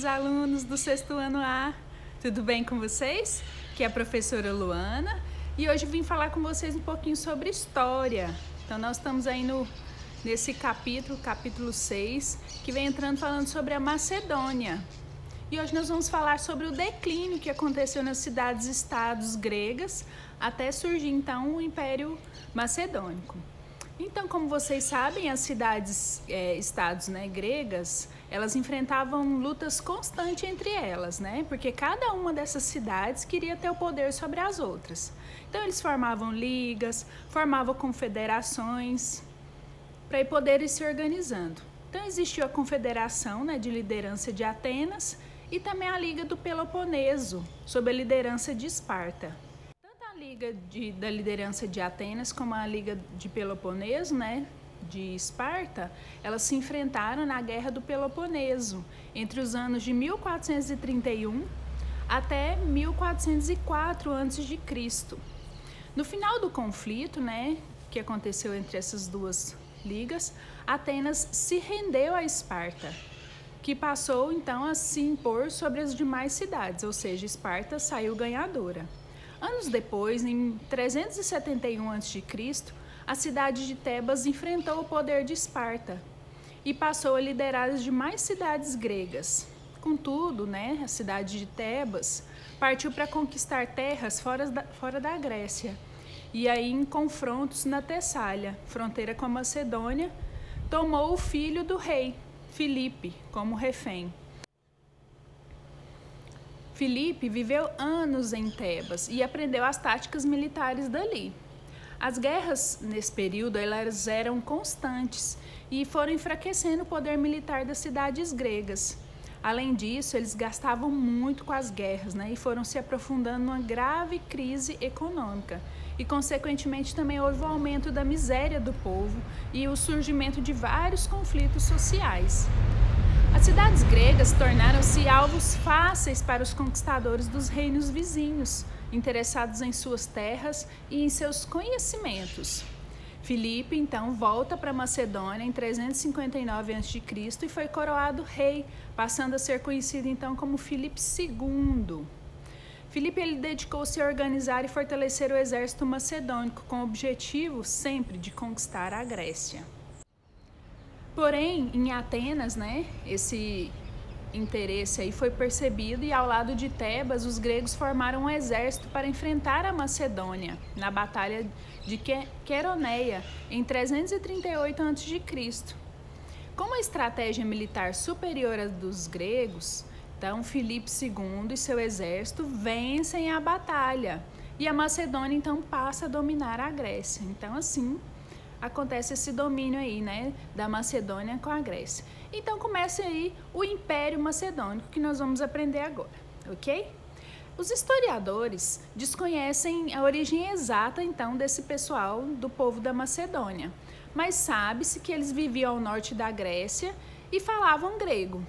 queridos alunos do sexto ano A, tudo bem com vocês? Aqui é a professora Luana e hoje vim falar com vocês um pouquinho sobre história. Então nós estamos aí nesse capítulo 6, que vem entrando falando sobre a Macedônia. E hoje nós vamos falar sobre o declínio que aconteceu nas cidades-estados gregas até surgir então o Império Macedônico. Então, como vocês sabem, as cidades-estados gregas, elas enfrentavam lutas constantes entre elas, porque cada uma dessas cidades queria ter o poder sobre as outras. Então, eles formavam ligas, formavam confederações para poderem se organizando. Então, existiu a confederação de liderança de Atenas e também a Liga do Peloponeso, sob a liderança de Esparta. A Liga da liderança de Atenas como a Liga de Peloponeso, de Esparta, elas se enfrentaram na Guerra do Peloponeso entre os anos de 1431 até 1404 a.C. No final do conflito, que aconteceu entre essas duas ligas, Atenas se rendeu a Esparta, que passou então a se impor sobre as demais cidades, ou seja, Esparta saiu ganhadora. Anos depois, em 371 a.C., a cidade de Tebas enfrentou o poder de Esparta e passou a liderar as demais cidades gregas. Contudo, a cidade de Tebas partiu para conquistar terras fora da Grécia. E aí, em confrontos na Tessália, fronteira com a Macedônia, tomou o filho do rei, Filipe, como refém. Filipe viveu anos em Tebas e aprendeu as táticas militares dali. As guerras nesse período elas eram constantes e foram enfraquecendo o poder militar das cidades gregas. Além disso, eles gastavam muito com as guerras e foram se aprofundando numa grave crise econômica. E, consequentemente, também houve o aumento da miséria do povo e o surgimento de vários conflitos sociais. As cidades gregas tornaram-se alvos fáceis para os conquistadores dos reinos vizinhos, interessados em suas terras e em seus conhecimentos. Filipe, então, volta para Macedônia em 359 a.C. e foi coroado rei, passando a ser conhecido, então, como Filipe II. Filipe ele dedicou-se a organizar e fortalecer o exército macedônico, com o objetivo sempre de conquistar a Grécia. Porém, em Atenas, esse interesse aí foi percebido e ao lado de Tebas, os gregos formaram um exército para enfrentar a Macedônia na Batalha de Queroneia, em 338 a.C. Com uma estratégia militar superior à dos gregos, então Filipe II e seu exército vencem a batalha e a Macedônia então passa a dominar a Grécia. Então, assim, acontece esse domínio aí, da Macedônia com a Grécia. Então começa aí o Império Macedônico, que nós vamos aprender agora, ok? Os historiadores desconhecem a origem exata, então, desse pessoal do povo da Macedônia, mas sabe-se que eles viviam ao norte da Grécia e falavam grego.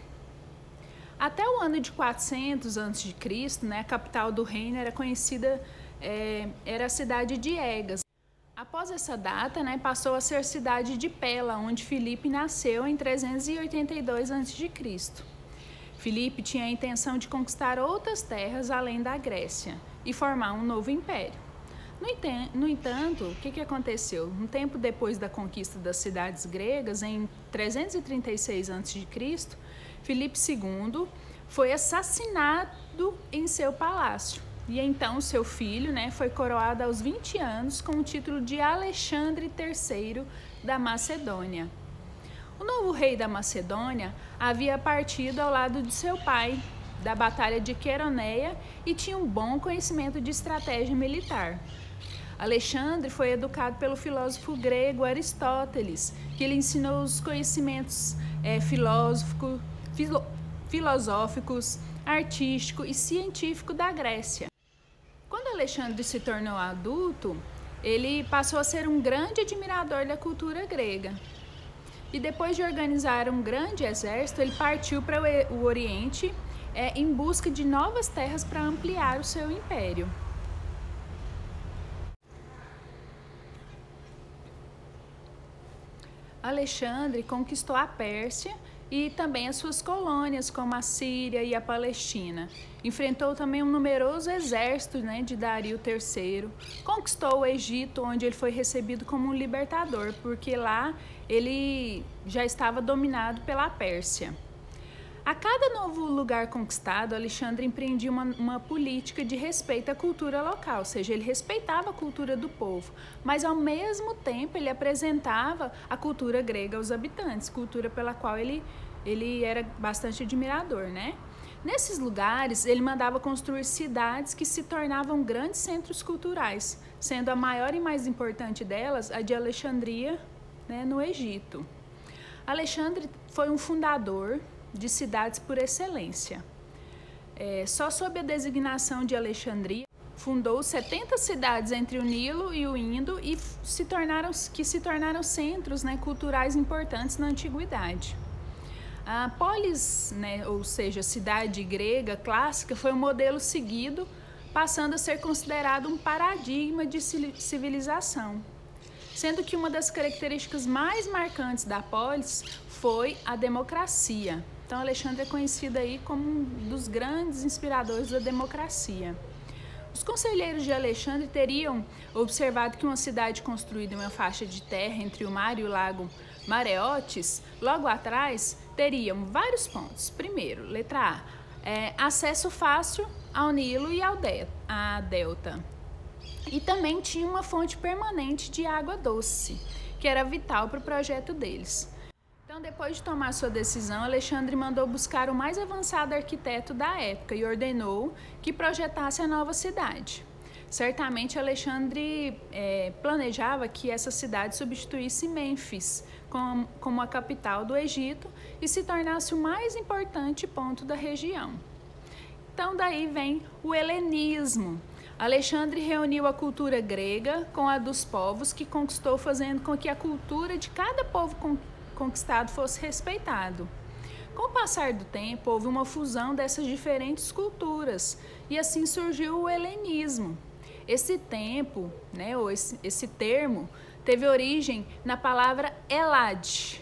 Até o ano de 400 a.C., a capital do reino era conhecida, era a cidade de Egas. Após essa data, passou a ser cidade de Pela, onde Filipe nasceu em 382 a.C. Filipe tinha a intenção de conquistar outras terras além da Grécia e formar um novo império. No entanto, o que aconteceu? Um tempo depois da conquista das cidades gregas, em 336 a.C., Filipe II foi assassinado em seu palácio. E então seu filho foi coroado aos 20 anos com o título de Alexandre III da Macedônia. O novo rei da Macedônia havia partido ao lado de seu pai da Batalha de Queroneia e tinha um bom conhecimento de estratégia militar. Alexandre foi educado pelo filósofo grego Aristóteles, que lhe ensinou os conhecimentos filosóficos, artístico e científico da Grécia. Quando Alexandre se tornou adulto, ele passou a ser um grande admirador da cultura grega. E depois de organizar um grande exército, ele partiu para o Oriente em busca de novas terras para ampliar o seu império. Alexandre conquistou a Pérsia e também as suas colônias, como a Síria e a Palestina. Enfrentou também um numeroso exército, né, de Dario III. Conquistou o Egito, onde ele foi recebido como um libertador, porque lá ele já estava dominado pela Pérsia. A cada novo lugar conquistado, Alexandre empreendia uma política de respeito à cultura local, ou seja, ele respeitava a cultura do povo, mas ao mesmo tempo ele apresentava a cultura grega aos habitantes, cultura pela qual ele era bastante admirador, né? Nesses lugares, ele mandava construir cidades que se tornavam grandes centros culturais, sendo a maior e mais importante delas a de Alexandria, né, no Egito. Alexandre foi um fundador de cidades por excelência. Só sob a designação de Alexandria, fundou 70 cidades entre o Nilo e o Indo e que se tornaram centros, né, culturais importantes na antiguidade. A polis, né, ou seja, cidade grega clássica, foi um modelo seguido, passando a ser considerado um paradigma de civilização, sendo que uma das características mais marcantes da polis foi a democracia. Então, Alexandre é conhecido aí como um dos grandes inspiradores da democracia. Os conselheiros de Alexandre teriam observado que uma cidade construída em uma faixa de terra entre o mar e o lago Mareotis, logo atrás, teriam vários pontos. Primeiro, letra A, acesso fácil ao Nilo e à delta. E também tinha uma fonte permanente de água doce, que era vital para o projeto deles. Então, depois de tomar sua decisão, Alexandre mandou buscar o mais avançado arquiteto da época e ordenou que projetasse a nova cidade. Certamente, Alexandre planejava que essa cidade substituísse Mênfis como a capital do Egito e se tornasse o mais importante ponto da região. Então, daí vem o helenismo. Alexandre reuniu a cultura grega com a dos povos que conquistou, fazendo com que a cultura de cada povo conquistado fosse respeitado. Com o passar do tempo, houve uma fusão dessas diferentes culturas e assim surgiu o helenismo. Esse tempo, né, ou esse termo, teve origem na palavra Elade,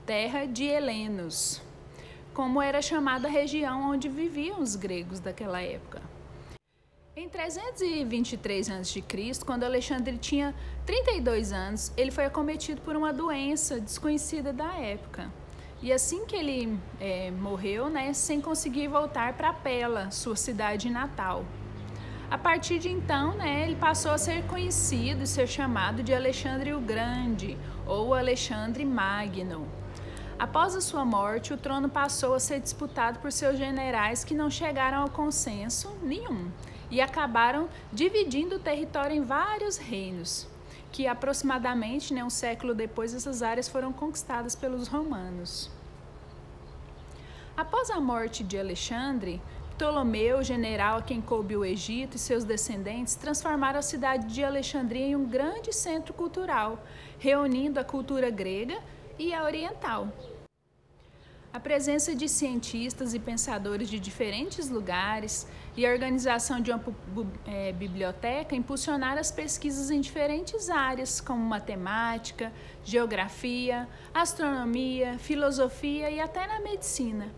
terra de helenos, como era chamada a região onde viviam os gregos daquela época. Em 323 a.C., quando Alexandre tinha 32 anos, ele foi acometido por uma doença desconhecida da época. E assim que ele morreu, né, sem conseguir voltar para Pela, sua cidade natal. A partir de então, né, ele passou a ser conhecido e ser chamado de Alexandre o Grande ou Alexandre Magno. Após a sua morte, o trono passou a ser disputado por seus generais que não chegaram ao consenso nenhum e acabaram dividindo o território em vários reinos, que aproximadamente, né, um século depois, essas áreas foram conquistadas pelos romanos. Após a morte de Alexandre, Ptolomeu, general a quem coube o Egito, e seus descendentes transformaram a cidade de Alexandria em um grande centro cultural, reunindo a cultura grega e a oriental. A presença de cientistas e pensadores de diferentes lugares e a organização de uma biblioteca impulsionaram as pesquisas em diferentes áreas, como matemática, geografia, astronomia, filosofia e até na medicina.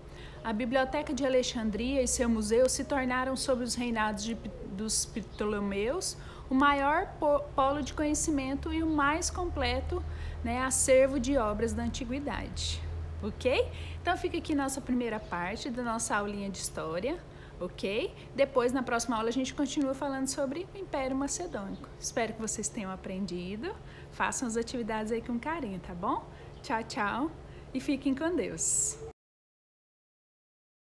A Biblioteca de Alexandria e seu museu se tornaram, sob os reinados dos Ptolomeus, o maior polo de conhecimento e o mais completo, né, acervo de obras da antiguidade. Ok? Então fica aqui nossa primeira parte da nossa aulinha de história, ok? Depois, na próxima aula, a gente continua falando sobre o Império Macedônico. Espero que vocês tenham aprendido. Façam as atividades aí com carinho, tá bom? Tchau, tchau e fiquem com Deus.